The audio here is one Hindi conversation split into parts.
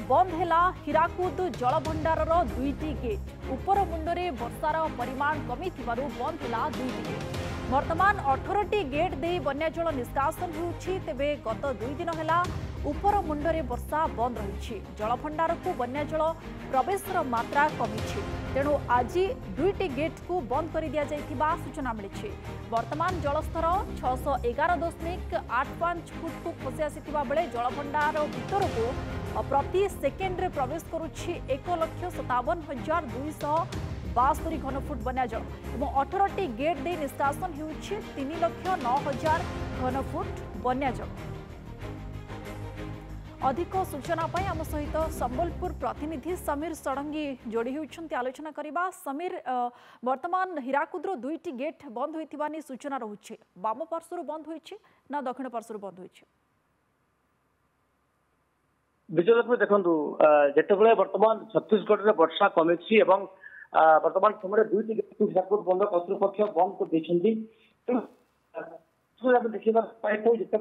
बंद है हीराकुद जलभंडार दुईटी गेट उपर मुंडे वर्षार परिमाण कमी बंद है दुईटी गेट वर्तमान 18टी गेट दे बन्या जल निष्कासन होउछि तेबे गत 2 दिन है उपर मुंडे वर्षा बंद रही जलभंडार को बन्या जल प्रवेशर मात्रा कमी तेणु आज दुईटी गेट को बंद कर दिया जाइथिबा सूचना मिली वर्तमान जलस्तर 611.85 फुट को खसी आसीथिबा बेले जलभंडार भीतर को प्रति सेकेंड रे प्रवेश करुछि 1,57,272 घनफुट बन्या जल और 18टी गेट दे निष्कासन होउछि 3,09,000 घनफुट बन्या जल। अधिक सूचना पाई आम सहित संबलपुर प्रतिनिधि समीर षडंगी जोड़ी होती आलोचना करबा। समीर, वर्तमान हीराकुद्र दुईटी गेट बंद होइथिबा नि सूचना रहुछि वाम पार्श्वर बंद होइछि ना दक्षिण पार्श्वर बंद होइछि? विजय देखु जिते वर्तमान छत्तीसगढ़ में वर्षा कमी और वर्तमान समय दुईटी गेट हीराकुद बंद कर्तृपक्ष बंद कर देखा जिते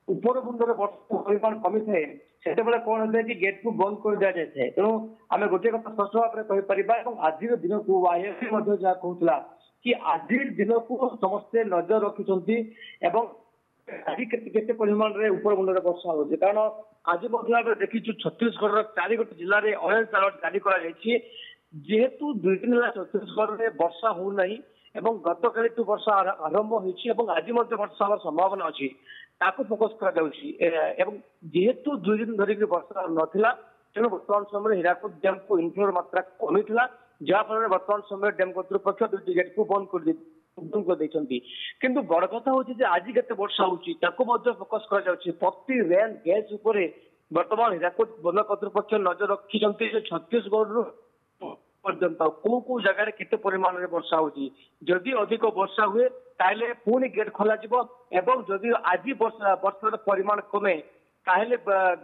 उपर मुंडे वर्षा परिमाण कमी थाए से कौन होता है कि गेट को बंद कर दि जाए तेणु आम गोटे कथा स्पष्ट भाव में कहीपर आज दिन को आईएफसी जहाँ कहला कि आज दिन को समस्ते नजर रखिंट आज केते परिमाण रे उपर मुंडे वर्षा हो कारण आज देखीचु छत्तीसगढ़ 4 गोटे जिले में ऑरेंज अलर्ट जारी कर जेहेतु 2 दिन है छत्तीसगढ़ में वर्षा होना एवं गत काली वर्षा आरंभ होती आज वर्षा हमार संभावना अच्छी ताकू फोकस जेहेतु 2 दिन धरिक वर्षा नाला तेणु बर्तमान समय हीराकुद डैम को इनफ्लोर मात्रा कमी जहाँफल बर्तमान समय डैम कर्तृपक्ष दुईटी गेट को बंद कर किंतु बड़ कथा हूँ आज केते वर्षा होती फोकस कर प्रति रेन गैस उपर बर्तमान हीराकुद वन कर्तृपक्ष नजर रखिंट छत्तीसगढ़ पर्यंत कौ जगह केते परिमाण में वर्षा होती जदि अधिक वर्षा हुए ताहले पुणी गेट खोल जदि आज वर्षार परिमाण कमे ताहले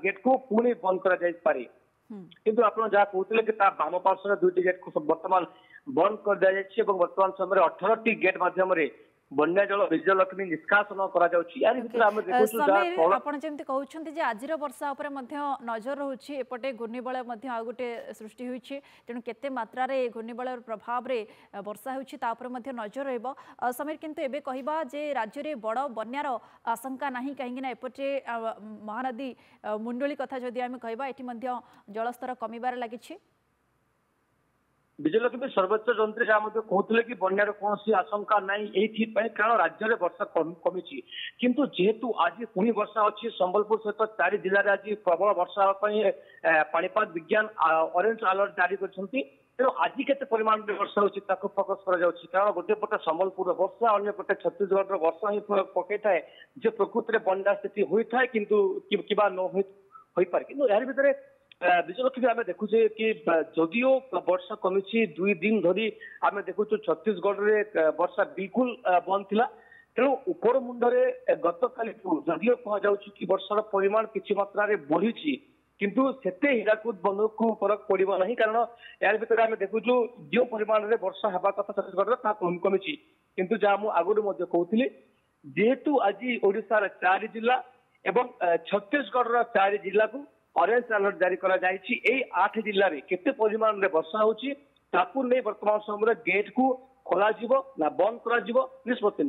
गेट को पुणी बंद कर किंतु आप जहाँ कहते कि वाम पार्श्व दुईटी गेट को वर्तमान बंद कर दि जाए वर्तमान समय 18टी गेट माध्यम बन्या जल विजयलक्ष्मी निष्कासन कहते आज वर्षा नजर रोचे एपटे घूर्णिबलय आ गोटे सृष्टि होती तेणु केते मात्रा घूर्णिबलय प्रभाव में वर्षा होती नजर समीर किंतु एबे कहबा जे राज्य में बड़ बन्यार आशंका नहीं कहीं एपटे महानदी मुंडली कथा जदि आम कहबा एटी जलस्तर कमिबार लगी विजयलक्ष्मी सर्वोच्च जंत्री जहाँ कहते कि बन्यार कौन आशंका नहीं ये कारण राज्य में वर्षा कमी किंतु जेहेतु आज पुणी वर्षा अच्छी संबलपुर सहित 4 जिले में आज प्रबल वर्षा पाणीपाग विज्ञान ऑरेंज अलर्ट जारी कर तेणु आज केते परिमाण में वर्षा होती फोकस कारण गोटे पटे संबलपुर वर्षा अन्य पटे छत्तीसगढ़ वर्षा ही पकई थाए जो प्रकृति में बन्या स्थिति होता है किंतु किबा न हो पारे किंतु यार भितर विजयलक्ष्मी आम देखुचे कि जदियो वर्षा कमी 2 दिन धरी आम देखु छत्तीसगढ़ में वर्षा बिल्कुल बंद थिला तेणु उपर मुंडे गत काली जदियो कह कि वर्षार परिमाण किसी मात्रा बढ़ी किंतु सेते हीराकुद बंद को फरक पड़ो ना कारण यार भितर आम देखु जो परिमाण में वर्षा हवा कथा छत्तीसगढ़ कमी किंतु जहाँ मुझे आगुरी कहती जेहेतु आज ओडिशार 4 जिला एवं छत्तीसगढ़ 4 जिला को ऑरेंज अलर्ट जारी करा 8 जिले में केते परिमाण में वर्षा होची वर्तमान समय गेट को खोला ना बंद करा निष्पत्ति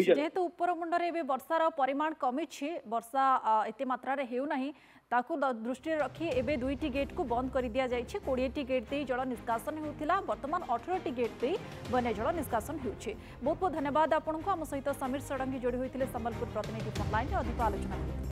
जेहेतु उपर मुंडे वर्षार परिमाण कमी वर्षा एते मात्रा रे हेउ नाही ताकू दृष्टि रखी एबे दुईटी गेट को बंद कर दिया जाइए 20टी गेट दे जल निष्कासन होता वर्तमान 18टी गेट दे बन्या जल निष्कासन होउछि। बहुत बहुत धन्यवाद आपको आम सहित समीर षडंगी जोड़ी होते संबलपुर प्रतिनिधि फोन लाइन अधिक आलोचना।